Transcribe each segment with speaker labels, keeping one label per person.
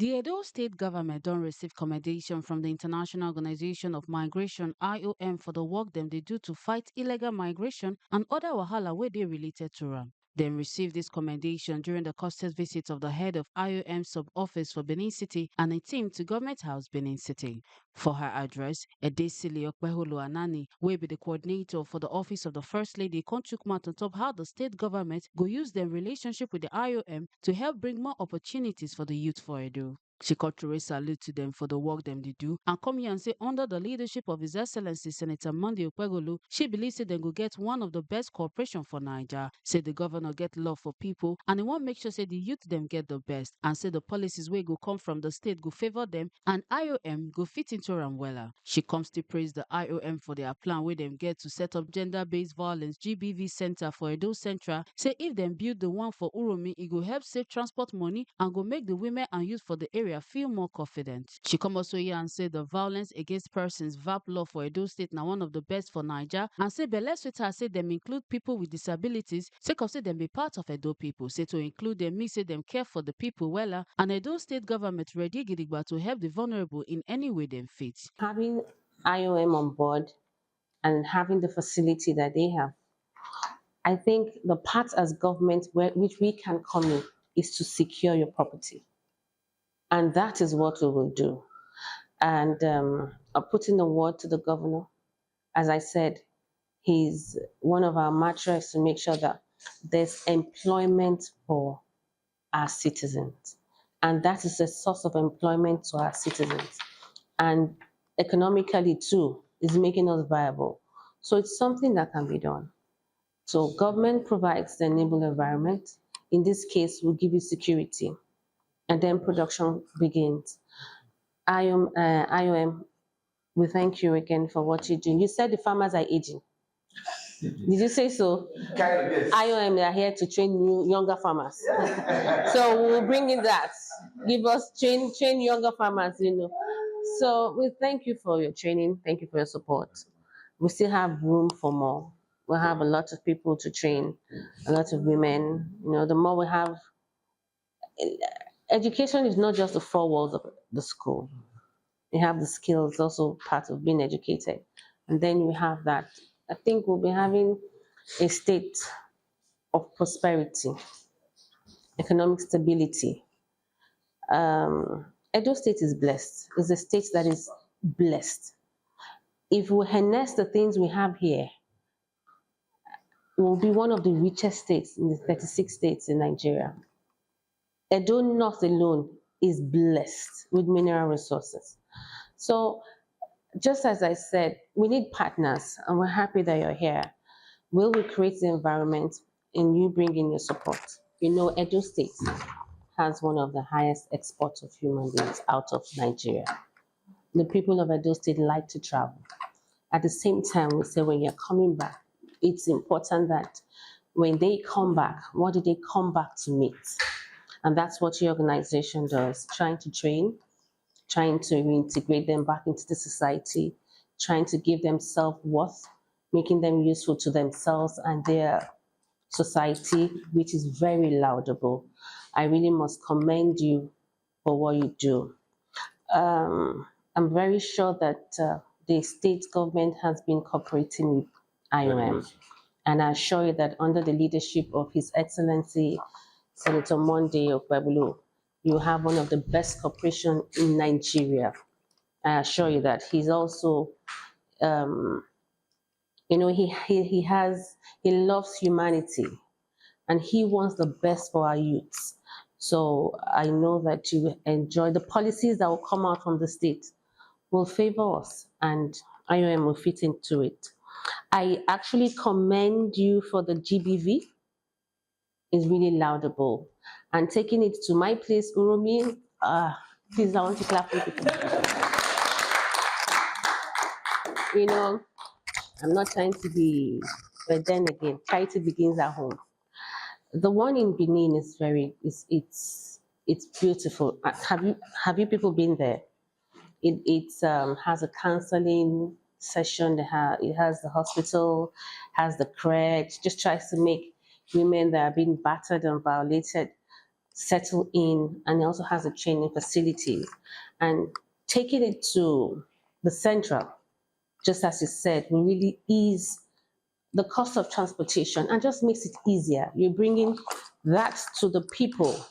Speaker 1: The Edo State government don't receive commendation from the International Organization of Migration (IOM) for the work them they do to fight illegal migration and other wahala where they related to am. They received this commendation during the courteous visit of the head of IOM sub-office for Benin City and a team to Government House Benin City. For her address, Edesili Okpeholo Anani, will be the coordinator for the office of the First Lady, took mouth on top how the state government go use their relationship with the IOM to help bring more opportunities for the youth for Edo. She cut a salute to them for the work them they do and come here and say under the leadership of His Excellency Senator Monday Okpegolo, she believes that they go get one of the best cooperation for Niger. Say the governor get love for people and he want make sure say the youth them get the best and say the policies where go come from the state go favor them and IOM go fit into them wella. She comes to praise the IOM for their plan where them get to set up gender-based violence GBV center for Edo Central. Say if them build the one for Uromi, it go help save transport money and go make the women and youth for the area feel more confident. She come also here and say the violence against persons VAP law for Edo State now one of the best for Niger and say Bele Sweeter say them include people with disabilities, sake of say them be part of Edo people. Say to include them mean say them care for the people wella and Edo State government ready gidigba to help the vulnerable in any way them fit.
Speaker 2: Having IOM on board and having the facility that they have, I think the part as government which we can come in is to secure your property. And that is what we will do. And I'm putting a word to the governor. As I said, he's one of our mantras to make sure that there's employment for our citizens. And that is a source of employment to our citizens. And economically too, is making us viable. So it's something that can be done. So government provides the enable environment. In this case, we'll give you security. And then production begins. IOM, we thank you again for what you're doing. You said the farmers are aging. Did you say so?
Speaker 3: Kind of, yes.
Speaker 2: IOM, they are here to train younger farmers. So we'll bring in that. Give us train younger farmers, you know. So we thank you for your training. Thank you for your support. We still have room for more. We'll have a lot of people to train, a lot of women. You know, the more we have, education is not just the four walls of the school. You have the skills, also part of being educated. And then you have that. I think we'll be having a state of prosperity, economic stability. Edo State is blessed. It's a state that is blessed. If we harness the things we have here, we'll be one of the richest states in the 36 states in Nigeria. Edo North alone is blessed with mineral resources. So just as I said, we need partners and we're happy that you're here. Will we create the environment and you bring in your support? You know, Edo State has one of the highest exports of human beings out of Nigeria. The people of Edo State like to travel. At the same time, we say when you're coming back, it's important that when they come back, what do they come back to meet? And that's what your organization does, trying to train, trying to reintegrate them back into the society, trying to give them self-worth, making them useful to themselves and their society, which is very laudable. I really must commend you for what you do. I'm very sure that the state government has been cooperating with IOM. And I assure you that under the leadership of His Excellency, Senator Monday Okpebulu, you have one of the best cooperation in Nigeria. I assure you that he's also, you know, he loves humanity and he wants the best for our youths. So I know that you enjoy the policies that will come out from the state will favor us and IOM will fit into it. I actually commend you for the GBV. It's really laudable. And taking it to my place, Uromi, please, I want to clap for people. You know, I'm not trying to be, but then again, charity begins at home. The one in Benin is it's beautiful. Have you people been there? It has a counseling session. It has the hospital, has the crèche. Just tries to make women that are being battered and violated settle in, and it also has the training facilities. And taking it to the central, just as you said, will really ease the cost of transportation and just makes it easier. You're bringing that to the people.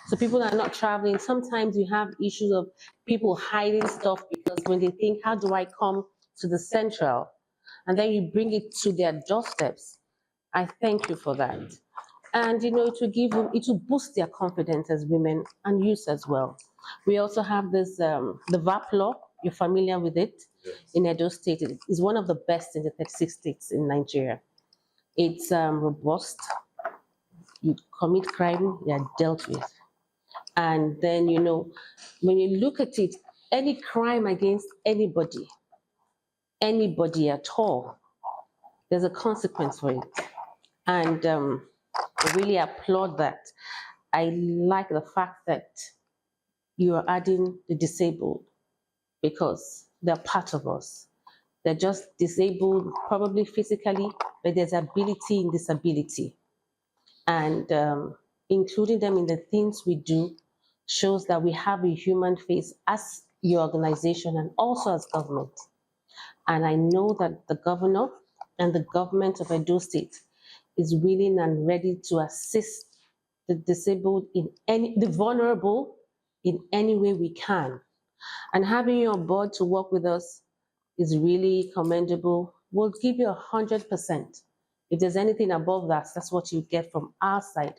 Speaker 2: So people are not traveling. Sometimes you have issues of people hiding stuff because when they think, how do I come to the central? And then you bring it to their doorsteps. I thank you for that. And it will boost their confidence as women and youth as well. We also have this, the VAP law. You're familiar with it? Yes. In Edo State. It is one of the best in the 36 states in Nigeria. It's robust. You commit crime, you are dealt with. And then, when you look at it, any crime against anybody at all, there's a consequence for it. And I really applaud that. I like the fact that you are adding the disabled because they're part of us. They're just disabled, probably physically, but there's ability in disability. And including them in the things we do shows that we have a human face as your organization and also as government. And I know that the governor and the government of Edo State is willing and ready to assist the disabled the vulnerable in any way we can. And having you on board to work with us is really commendable. We'll give you 100%. If there's anything above that, that's what you get from our side.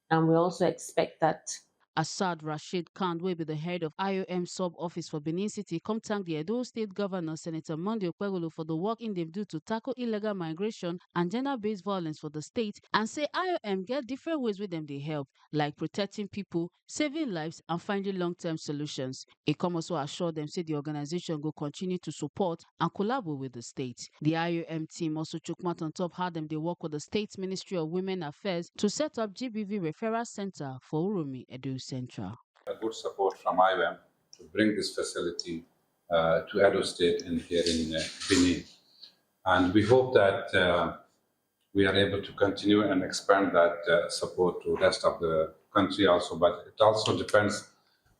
Speaker 2: And we also expect that.
Speaker 1: Assad Rashid Khan, will be the head of IOM sub-office for Benin City, come thank the Edo State Governor, Senator Monday Okpegolo, for the work in they do to tackle illegal migration and gender-based violence for the state, and say IOM get different ways with them they help, like protecting people, saving lives, and finding long-term solutions. He come also assure them say the organization will continue to support and collaborate with the state. The IOM team also took mouth on top how them they work with the State Ministry of Women Affairs to set up GBV Referral Center for Urumi, Edo Central.
Speaker 3: A good support from IOM to bring this facility to Edo State and here in Benin. And we hope that we are able to continue and expand that support to the rest of the country also, but it also depends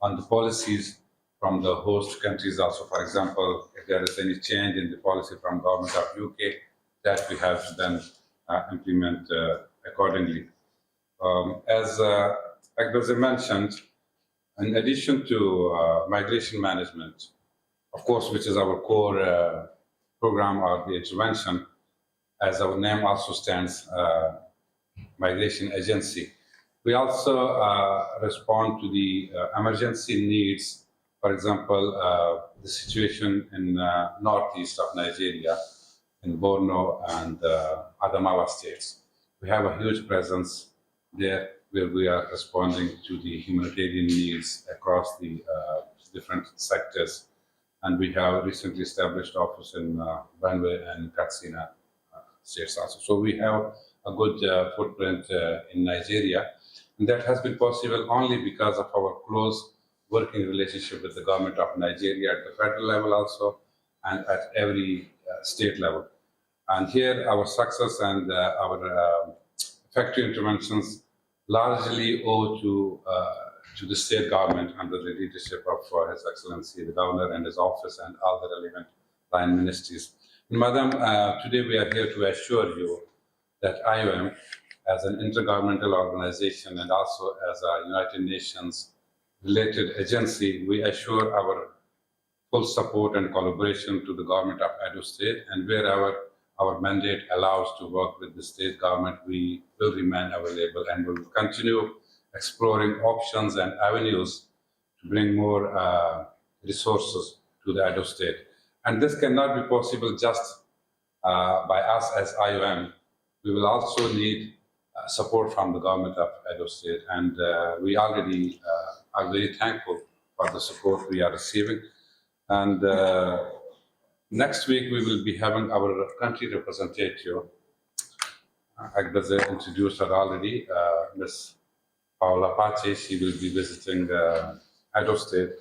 Speaker 3: on the policies from the host countries also. For example, if there is any change in the policy from government of UK, that we have to then implement accordingly. As Agbaze mentioned, in addition to migration management, of course, which is our core program or the intervention, as our name also stands, migration agency. We also respond to the emergency needs, for example, the situation in northeast of Nigeria, in Borno and Adamawa states. We have a huge presence there where we are responding to the humanitarian needs across the different sectors. And we have recently established office in Benue and Katsina states also. So we have a good footprint in Nigeria. And that has been possible only because of our close working relationship with the government of Nigeria at the federal level also, and at every state level. And here our success and our effective interventions largely owe to the state government under the leadership of His Excellency, the Governor and his office and all the relevant line ministries. And Madam, today we are here to assure you that IOM, as an intergovernmental organization and also as a United Nations related agency, we assure our full support and collaboration to the government of Edo State, and wherever our mandate allows to work with the state government, we will remain available and will continue exploring options and avenues to bring more resources to the Edo State. And this cannot be possible just by us as IOM. We will also need support from the government of Edo State, and we already are very thankful for the support we are receiving. And next week we will be having our country representative. Agbaze introduced her already, Ms. Paola Pace. She will be visiting Edo State,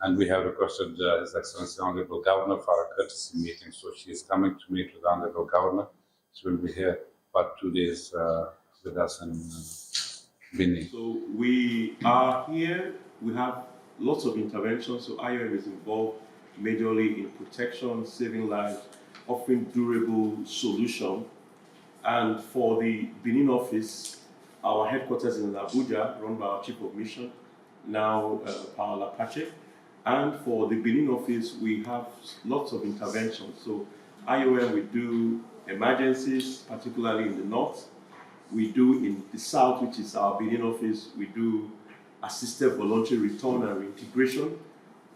Speaker 3: and we have requested His Excellency Honorable Governor for a courtesy meeting. So she is coming to meet with the Honorable Governor. She will be here for 2 days with us in Benin.
Speaker 4: So we are here, we have lots of interventions, so IOM is involved majorly in protection, saving lives, offering durable solution. And for the Benin office, our headquarters in Abuja, run by our Chief of Mission, now Paola Pache. And for the Benin office, we have lots of interventions. So IOM, we do emergencies, particularly in the north. We do in the south, which is our Benin office, we do assisted voluntary return and reintegration,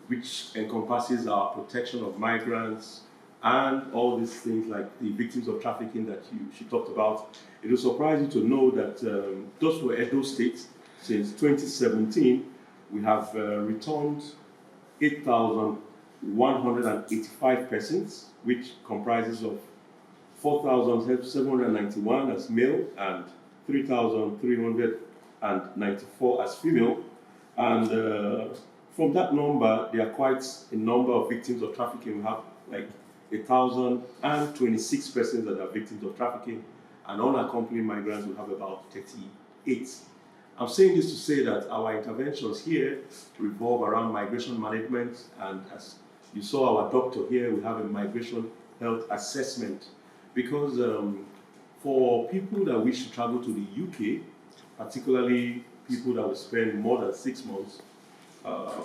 Speaker 4: which encompasses our protection of migrants and all these things like the victims of trafficking that she talked about. It will surprise you to know that just for Edo State, since 2017, we have returned 8,185 persons, which comprises of 4,791 as male and 3,394 as female. And from that number, there are quite a number of victims of trafficking. We have like 1,026 persons that are victims of trafficking, and unaccompanied migrants we have about 38. I'm saying this to say that our interventions here revolve around migration management, and as you saw our doctor here, we have a migration health assessment. Because for people that wish to travel to the UK, particularly people that will spend more than 6 months,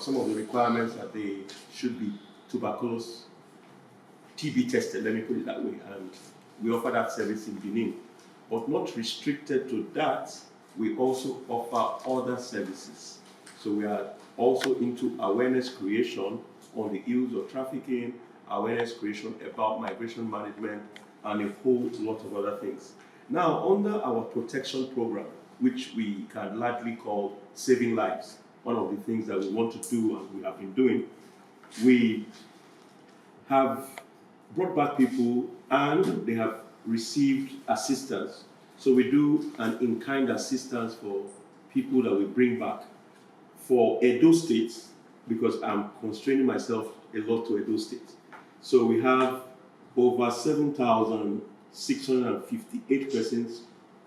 Speaker 4: some of the requirements that they should be tuberculosis, TB tested, let me put it that way, and we offer that service in Benin. But not restricted to that, we also offer other services. So we are also into awareness creation on the ills of trafficking, awareness creation about migration management, and a whole lot of other things. Now, under our protection program, which we can largely call saving lives, one of the things that we want to do and we have been doing, we have brought back people and they have received assistance. So we do an in-kind assistance for people that we bring back. For Edo State, because I'm constraining myself a lot to Edo State. So we have over 7,658 persons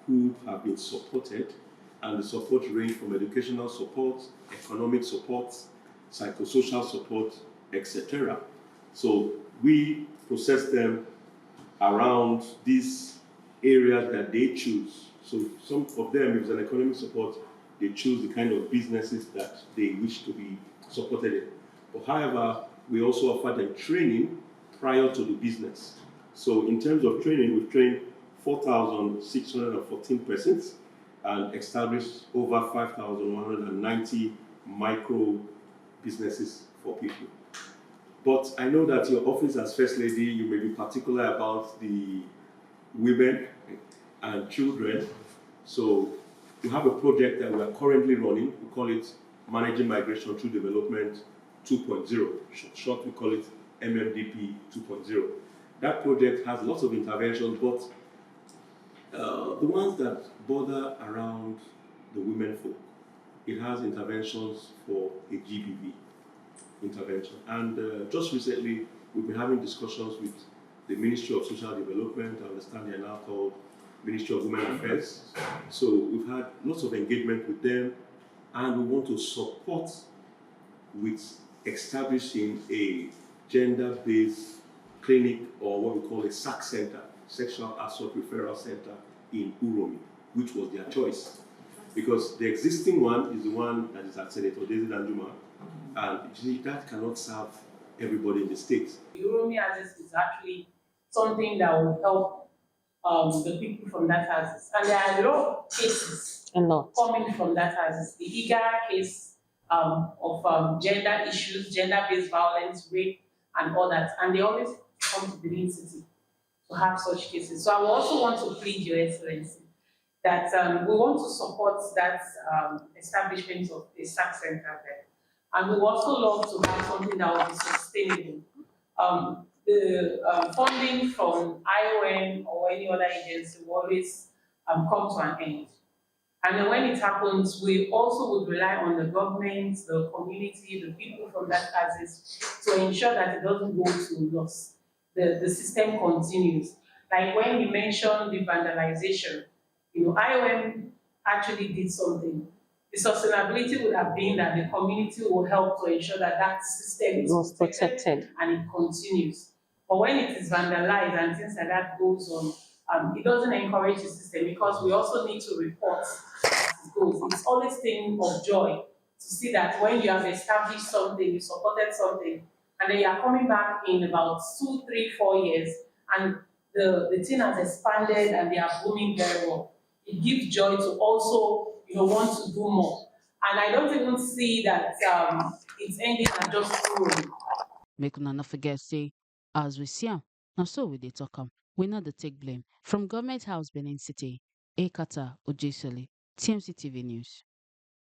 Speaker 4: who have been supported, and the support range from educational support, economic support, psychosocial support, etc. So we process them around these areas that they choose. So some of them, if it's an economic support, they choose the kind of businesses that they wish to be supported in. But however, we also offer them training prior to the business. So in terms of training, we've trained 4,614 persons and established over 5,190 micro businesses for people. But I know that your office as First Lady, you may be particular about the women and children. So we have a project that we are currently running. We call it Managing Migration Through Development 2.0. Short, we call it MMDP 2.0. That project has lots of interventions, but the ones that border around the women folk, it has interventions for a GBV intervention. And just recently, we've been having discussions with the Ministry of Social Development. I understand they are now called Ministry of Women Affairs. So we've had lots of engagement with them, and we want to support with establishing a gender-based clinic, or what we call a SAC center, Sexual Assault Referral Center in Uromi, which was their choice. Because the existing one is the one that is at Senator Daisy Danjuma, and that cannot serve everybody in the state.
Speaker 5: Uromi Axis is actually something that will help the people from that axis. And there are a lot of cases coming from that axis. The IGA case of gender issues, gender-based violence, rape, and all that. And they always come to Benin City to have such cases. So I will also want to plead, Your Excellency, that we want to support that establishment of a SAC center there. And we also love to have something that will be sustainable. The funding from IOM or any other agency will always come to an end. And then when it happens, we also would rely on the government, the community, the people from that axis to ensure that it doesn't go to loss. The system continues. Like when you mentioned the vandalization, IOM actually did something. The sustainability would have been that the community will help to ensure that that system is protected and it continues. But when it is vandalized and things like that goes on, it doesn't encourage the system because we also need to report as it goes. It's always thing of joy to see that when you have established something, you supported something, and then you are coming back in about 2, 3, 4 years, and the thing has expanded and they are booming very well. It gives joy to also want to do more. And I don't even see that it's ending at just growing.
Speaker 1: Make una not forget, say, as we see 'em, now so we dey talk 'em. We know the take blame. From Government House, Benin City, Ekata Ojesoli, TMC TV News.